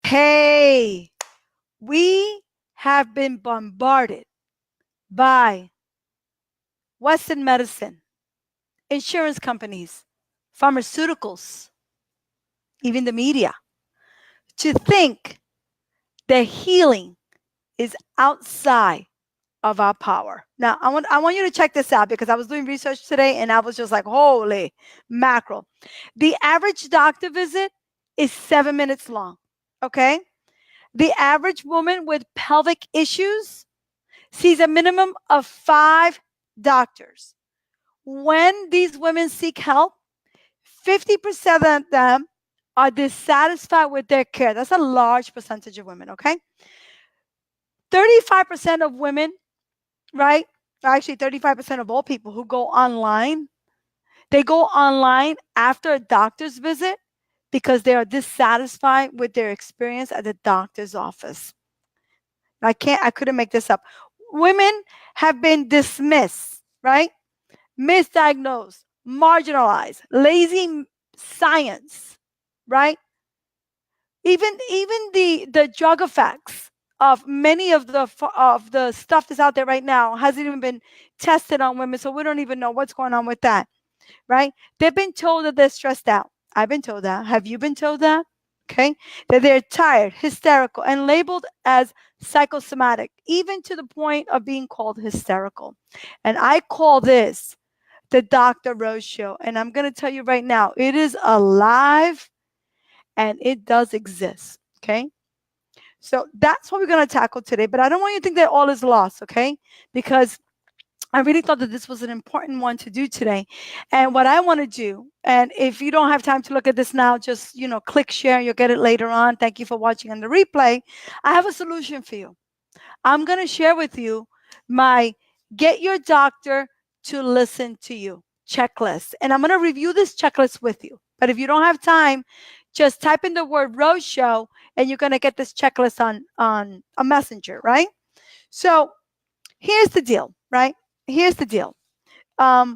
Hey, we have been bombarded by Western medicine, insurance companies, pharmaceuticals, even the media, to think that healing is outside of our power. Now, I want you to check this out because I was doing research today and I was just like, holy mackerel. The average doctor visit is 7 minutes long. Okay. The average woman with pelvic issues sees a minimum of 5 doctors. When these women seek help, 50% of them are dissatisfied with their care. That's a large percentage of women, okay? 35% of women, right? Actually, 35% of all people who go online, they go online after a doctor's visit because they are dissatisfied with their experience at the doctor's office. I couldn't make this up. Women have been dismissed, right? Misdiagnosed, marginalized, lazy science, right? Even the drug effects of many of the stuff that's out there right now hasn't even been tested on women, so we don't even know what's going on with that, right? They've been told that they're stressed out. I've been told that. Have you been told that? Okay, that they're tired, hysterical, and labeled as psychosomatic, even to the point of being called hysterical. And I call this the Dr. Rose Show. And I'm going to tell you right now, it is alive and it does exist. Okay. So that's what we're going to tackle today. But I don't want you to think that all is lost. Okay. Because I really thought that this was an important one to do today. And what I want to do, and if you don't have time to look at this now, just, click share. You'll get it later on. Thank you for watching on the replay. I have a solution for you. I'm going to share with you my Get Your Doctor to Listen to You checklist. And I'm going to review this checklist with you. But if you don't have time, just type in the word Roadshow and you're going to get this checklist on a messenger, right? So here's the deal, right? Here's the deal. By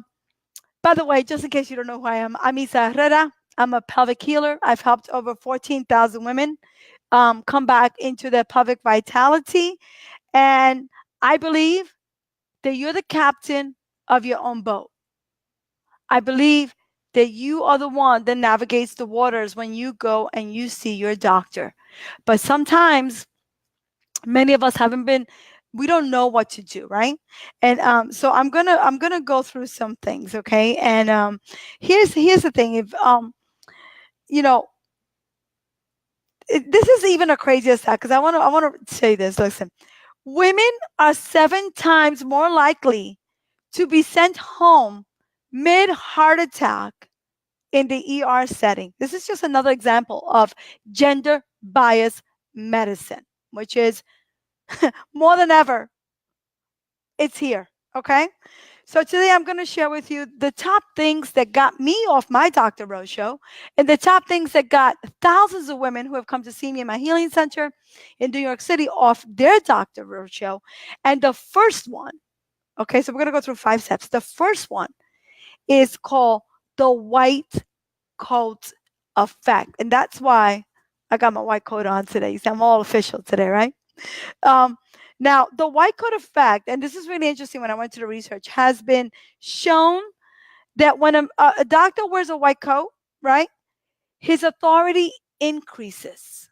the way, just in case you don't know who I am, I'm Isa Herrera. I'm a pelvic healer. I've helped over 14,000 women come back into their pelvic vitality. And I believe that you're the captain of your own boat. I believe that you are the one that navigates the waters when you go and you see your doctor. But sometimes many of us we don't know what to do, right? And so I'm gonna go through some things, okay? And here's the thing. If you know this is even a crazier stat because I want to say this. Listen, women are 7 times more likely to be sent home mid heart attack in the ER setting. This is just another example of gender bias medicine, which is more than ever, it's here. Okay. So today I'm going to share with you the top things that got me off my Dr. Rose show and the top things that got thousands of women who have come to see me in my healing center in New York City off their Dr. Rose show. And the first one, okay, so we're going to go through 5 steps. The first one is called the white coat effect. And that's why I got my white coat on today. So I'm all official today, right? Now, the white coat effect, and this is really interesting when I went to the research, has been shown that when a doctor wears a white coat, right, his authority increases.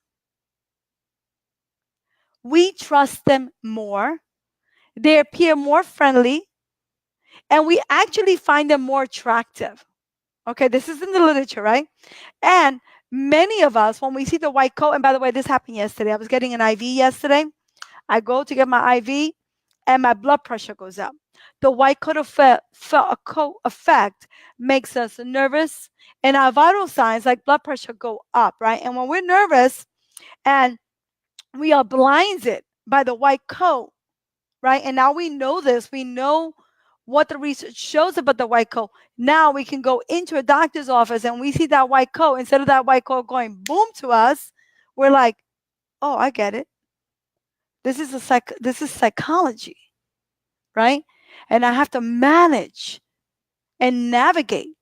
We trust them more. They appear more friendly, and we actually find them more attractive. Okay, this is in the literature, right? And many of us, when we see the white coat, and by the way, this happened yesterday. I was getting an IV yesterday. I go to get my IV and my blood pressure goes up. The white coat effect makes us nervous and our vital signs like blood pressure go up, right? And when we're nervous and we are blinded by the white coat, right? And now we know this, we know what the research shows about the white coat. Now we can go into a doctor's office and we see that white coat. Instead of that white coat going boom to us, we're like, oh, I get it. This is psychology, right? And I have to manage and navigate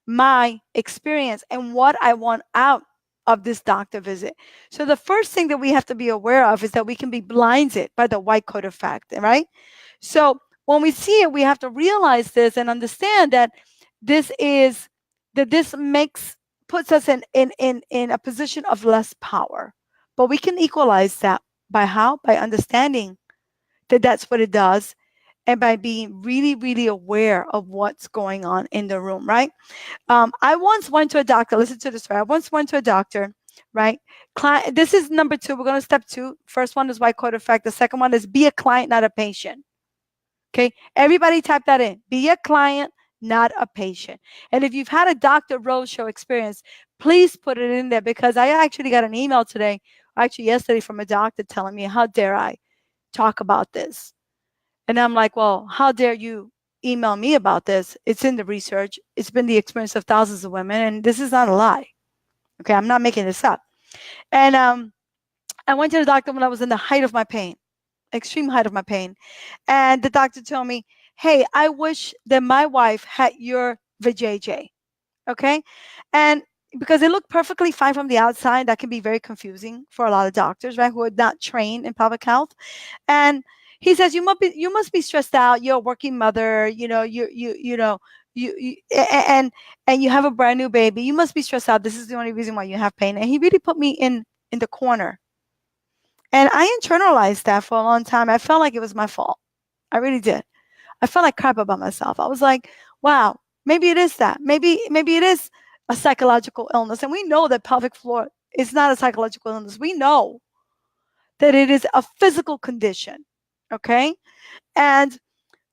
my experience and what I want out of this doctor visit. So the first thing that we have to be aware of is that we can be blinded by the white coat effect, right? So when we see it, we have to realize this and understand that this is that this makes puts us in a position of less power. But we can equalize that by how? By understanding that that's what it does, and by being really, really aware of what's going on in the room, right? I once went to a doctor. Listen to this story. I once went to a doctor, right? This is number two. We're going to step two. First one is white coat effect. The second one is be a client, not a patient. Okay. Everybody type that in. Be a client, not a patient. And if you've had a Dr. Roadshow experience, please put it in there, because I actually got an email today, actually yesterday, from a doctor telling me, how dare I talk about this? And I'm like, well, how dare you email me about this? It's in the research. It's been the experience of thousands of women, and this is not a lie. Okay, I'm not making this up. And I went to the doctor when I was in the height of my pain, extreme height of my pain. And the doctor told me, hey, I wish that my wife had your vajayjay. Okay. And because it looked perfectly fine from the outside, that can be very confusing for a lot of doctors, right, who are not trained in pelvic health. And he says, you must be stressed out. You're a working mother, and you have a brand new baby. You must be stressed out. This is the only reason why you have pain. And he really put me in the corner. And I internalized that for a long time. I felt like it was my fault. I really did. I felt like crap about myself. I was like, wow, maybe it is that. Maybe it is a psychological illness. And we know that pelvic floor is not a psychological illness. We know that it is a physical condition. Okay. And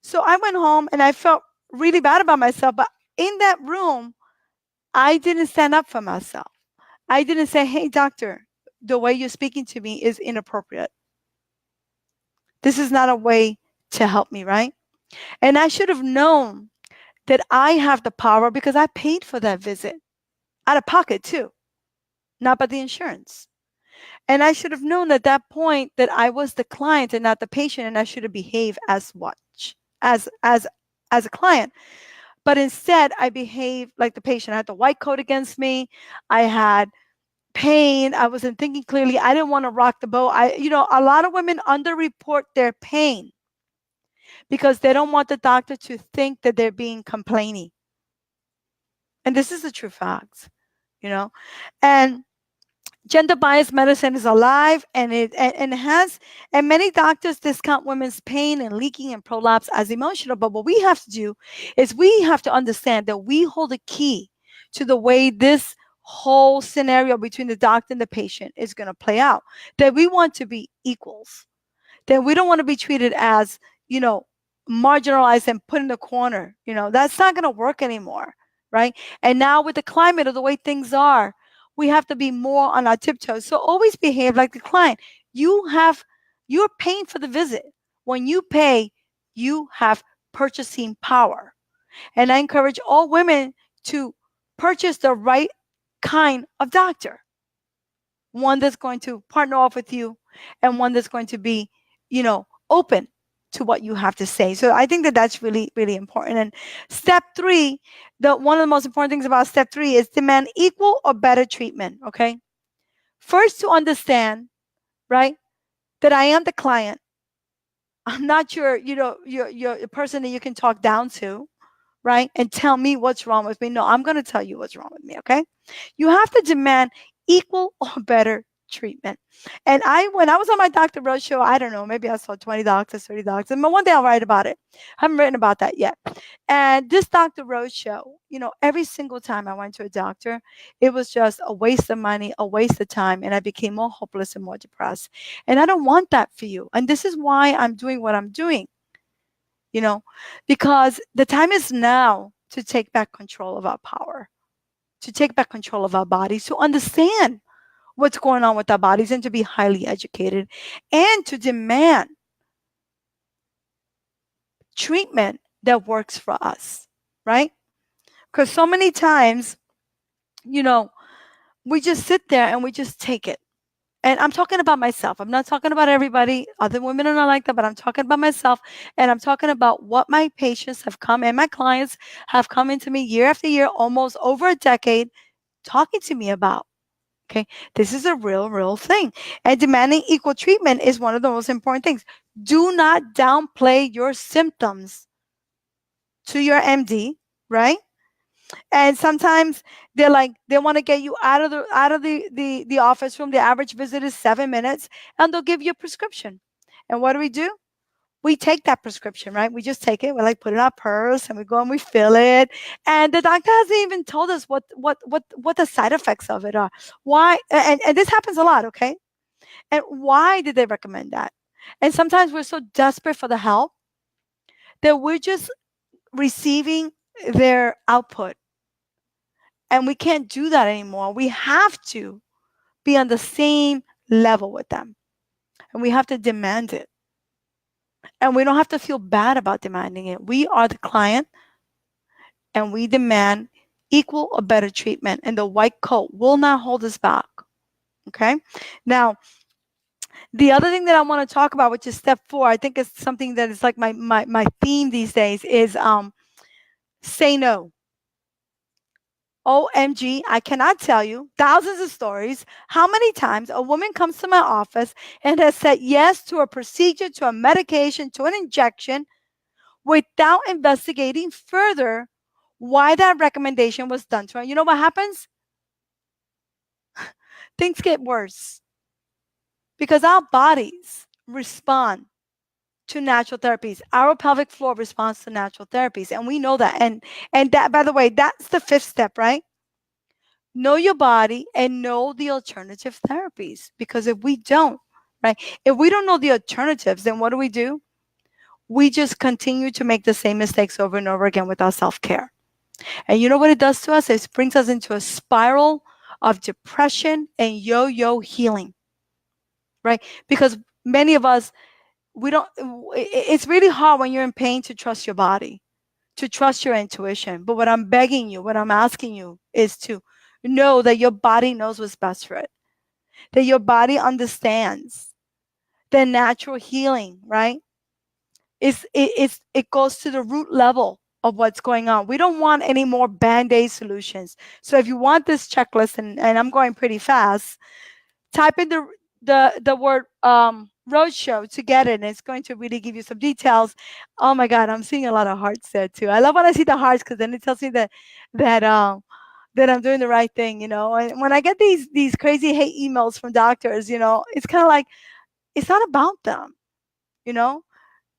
so I went home and I felt really bad about myself. But in that room, I didn't stand up for myself. I didn't say, hey, doctor, the way you're speaking to me is inappropriate. This is not a way to help me, right? And I should have known that I have the power, because I paid for that visit out of pocket too, not by the insurance. And I should have known at that point that I was the client and not the patient, and I should have behaved as as a client. But instead, I behaved like the patient. I had the white coat against me. I had pain. I wasn't thinking clearly. I didn't want to rock the boat. A lot of women underreport their pain because they don't want the doctor to think that they're being complaining. And this is the true facts, you know. And gender biased medicine is alive, and it has, and many doctors discount women's pain and leaking and prolapse as emotional. But what we have to do is we have to understand that we hold a key to the way this whole scenario between the doctor and the patient is going to play out. That we want to be equals. That we don't want to be treated as, marginalized and put in the corner. That's not going to work anymore, right? And now with the climate of the way things are, we have to be more on our tiptoes. So always behave like the client. You're paying for the visit. When you pay, you have purchasing power. And I encourage all women to purchase the right kind of doctor. One that's going to partner off with you, and one that's going to be, open to what you have to say. So I think that that's really, really important. And step three, one of the most important things about step three is demand equal or better treatment. Okay. First, to understand, right, that I am the client. I'm not your, you're a person that you can talk down to, right, and tell me what's wrong with me. No, I'm going to tell you what's wrong with me. Okay. You have to demand equal or better treatment. And when I was on my Dr. Rose show, I don't know, maybe I saw 20 doctors, 30 doctors. And one day I'll write about it. I haven't written about that yet. And this Dr. Rose show, every single time I went to a doctor, it was just a waste of money, a waste of time. And I became more hopeless and more depressed. And I don't want that for you. And this is why I'm doing what I'm doing, because the time is now to take back control of our power, to take back control of our bodies, to understand what's going on with our bodies, and to be highly educated, and to demand treatment that works for us, right? Because so many times, we just sit there and we just take it. And I'm talking about myself. I'm not talking about everybody. Other women are not like that, but I'm talking about myself. And I'm talking about what my patients have come, and my clients have come into me year after year, almost over a decade, talking to me about. Okay. This is a real thing. And demanding equal treatment is one of the most important things. Do not downplay your symptoms to your MD, right? And sometimes they're like, they want to get you out of the office room. The average visit is 7 minutes, and they'll give you a prescription. And what do? We take that prescription, right? We just take it. We like put it in our purse and we go and we fill it. And the doctor hasn't even told us what the side effects of it are. Why? And this happens a lot, okay? And why did they recommend that? And sometimes we're so desperate for the help that we're just receiving their output. And we can't do that anymore. We have to be on the same level with them. And we have to demand it. And we don't have to feel bad about demanding it. We are the client and we demand equal or better treatment. And the white coat will not hold us back. Okay. Now, the other thing that I want to talk about, which is step 4, I think is something that is like my theme these days, is say no. OMG, I cannot tell you thousands of stories how many times a woman comes to my office and has said yes to a procedure, to a medication, to an injection without investigating further why that recommendation was done to her. You know what happens? Things get worse because our bodies respond to natural therapies. Our pelvic floor responds to natural therapies, and we know that. And that, by the way, that's the 5th step, right? Know your body and know the alternative therapies. Because if we don't, right, if we don't know the alternatives, then what do? We just continue to make the same mistakes over and over again without self-care. And you know what it does to us? It brings us into a spiral of depression and yo-yo healing, right? Because many of us, we don't, it's really hard when you're in pain to trust your body, to trust your intuition. But what I'm begging you, what I'm asking you is to know that your body knows what's best for it, that your body understands the natural healing, right? It goes to the root level of what's going on. We don't want any more band-aid solutions. So if you want this checklist, and I'm going pretty fast, type in the word roadshow to get it, and it's going to really give you some details. Oh my God, I'm seeing a lot of hearts there too. I love when I see the hearts because then it tells me that I'm doing the right thing, you know. And when I get these crazy hate emails from doctors, you know, it's kind of like it's not about them, you know.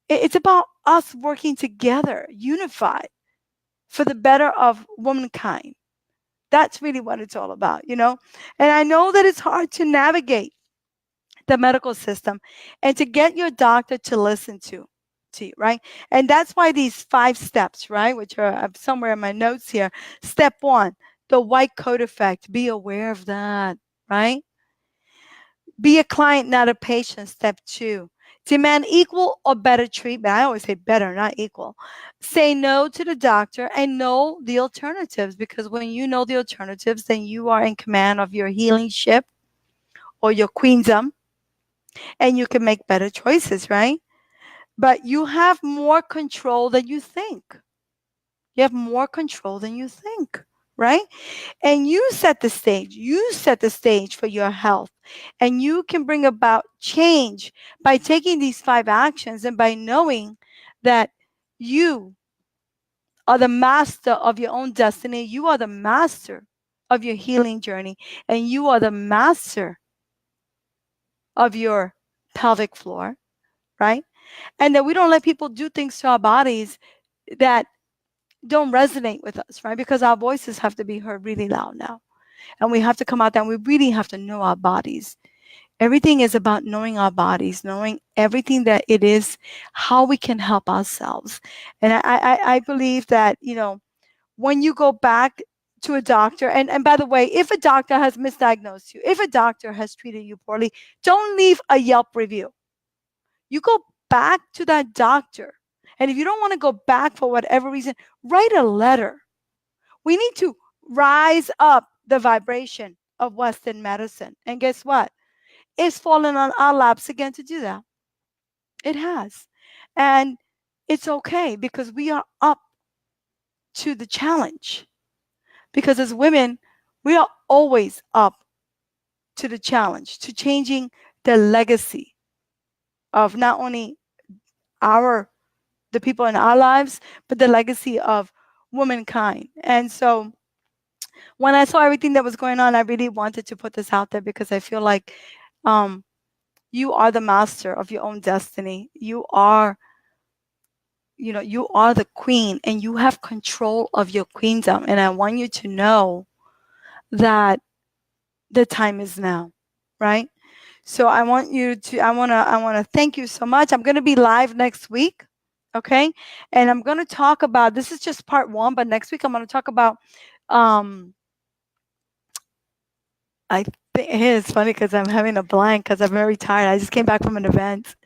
It's about us working together, unified, for the better of womankind. That's really what it's all about, you know. And I know that it's hard to navigate the medical system and to get your doctor to listen to you, right? And that's why these 5 steps, right, which are somewhere in my notes here. Step 1, the white coat effect. Be aware of that, right? Be a client, not a patient. Step 2, demand equal or better treatment. I always say better, not equal. Say no to the doctor and know the alternatives, because when you know the alternatives, then you are in command of your healing ship or your queendom, and you can make better choices, right? But you have more control than you think. You have more control than you think, right? And you set the stage. You set the stage for your health. And you can bring about change by taking these 5 actions and by knowing that you are the master of your own destiny. You are the master of your healing journey. And you are the master of your pelvic floor, right? And that we don't let people do things to our bodies that don't resonate with us, right? Because our voices have to be heard really loud now. And we have to come out there and we really have to know our bodies. Everything is about knowing our bodies, knowing everything that it is, how we can help ourselves. And I believe that, you know, when you go back to a doctor, and by the way, if a doctor has misdiagnosed you, if a doctor has treated you poorly, don't leave a Yelp review. You go back to that doctor. And if you don't want to go back for whatever reason, write a letter. We need to rise up the vibration of Western medicine. And guess what? It's fallen on our laps again to do that. It has. And it's okay because we are up to the challenge. Because as women, we are always up to the challenge, to changing the legacy of not only our the people in our lives, but the legacy of womankind. And so when I saw everything that was going on, I really wanted to put this out there because I feel like um, you are the master of your own destiny. You are the queen and you have control of your queendom. And I want you to know that the time is now, right? So I want to thank you so much. I'm going to be live next week. Okay. And I'm going to talk about, this is just part one, but next week I'm going to talk about, um, I think it's funny because I'm having a blank because I'm very tired. I just came back from an event.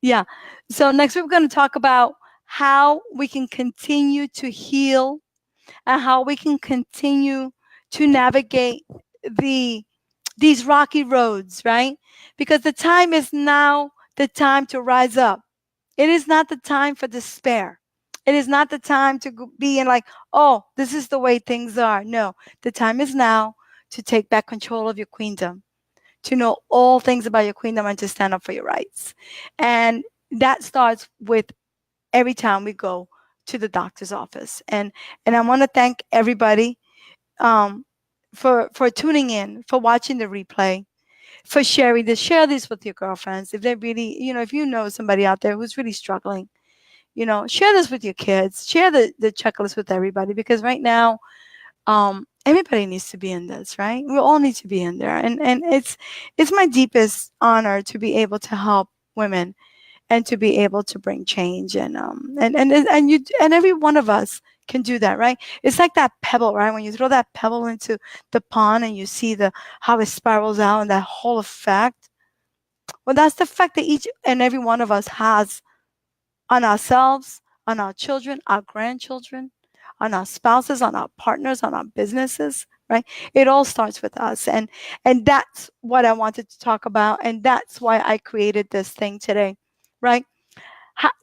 Yeah. So next week we're going to talk about how we can continue to heal and how we can continue to navigate the these rocky roads, right? Because the time is now the time to rise up. It is not the time for despair. It is not the time to be in like, oh, this is the way things are. No, the time is now to take back control of your queendom, to know all things about your queendom and to stand up for your rights. And that starts with every time we go to the doctor's office. And I want to thank everybody um, for tuning in, for watching the replay, for sharing this. Share this with your girlfriends if they really, if you know somebody out there who's really struggling. Share this with your kids. Share the checklist with everybody because right now, everybody needs to be in this, right? We all need to be in there, and it's my deepest honor to be able to help women and to be able to bring change and every one of us can do that, right? It's like that pebble, right? When you throw that pebble into the pond and you see the how it spirals out and that whole effect. Well, that's the effect that each and every one of us has on ourselves, on our children, our grandchildren, on our spouses, on our partners, on our businesses, right? It all starts with us. And that's what I wanted to talk about. And that's why I created this thing today, right?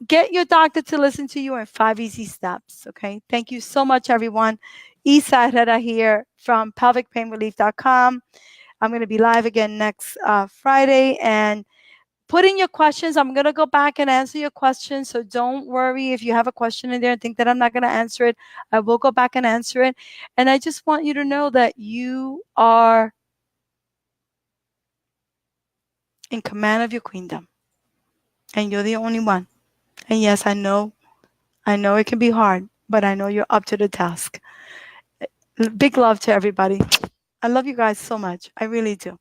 Get your doctor to listen to you in 5 easy steps. Okay. Thank you so much, everyone. Isa Herrera here from pelvicpainrelief.com. I'm going to be live again next Friday. And put in your questions. I'm going to go back and answer your questions. So don't worry if you have a question in there and think that I'm not going to answer it. I will go back and answer it. And I just want you to know that you are in command of your queendom. And you're the only one. And yes, I know it can be hard, but I know you're up to the task. Big love to everybody. I love you guys so much. I really do.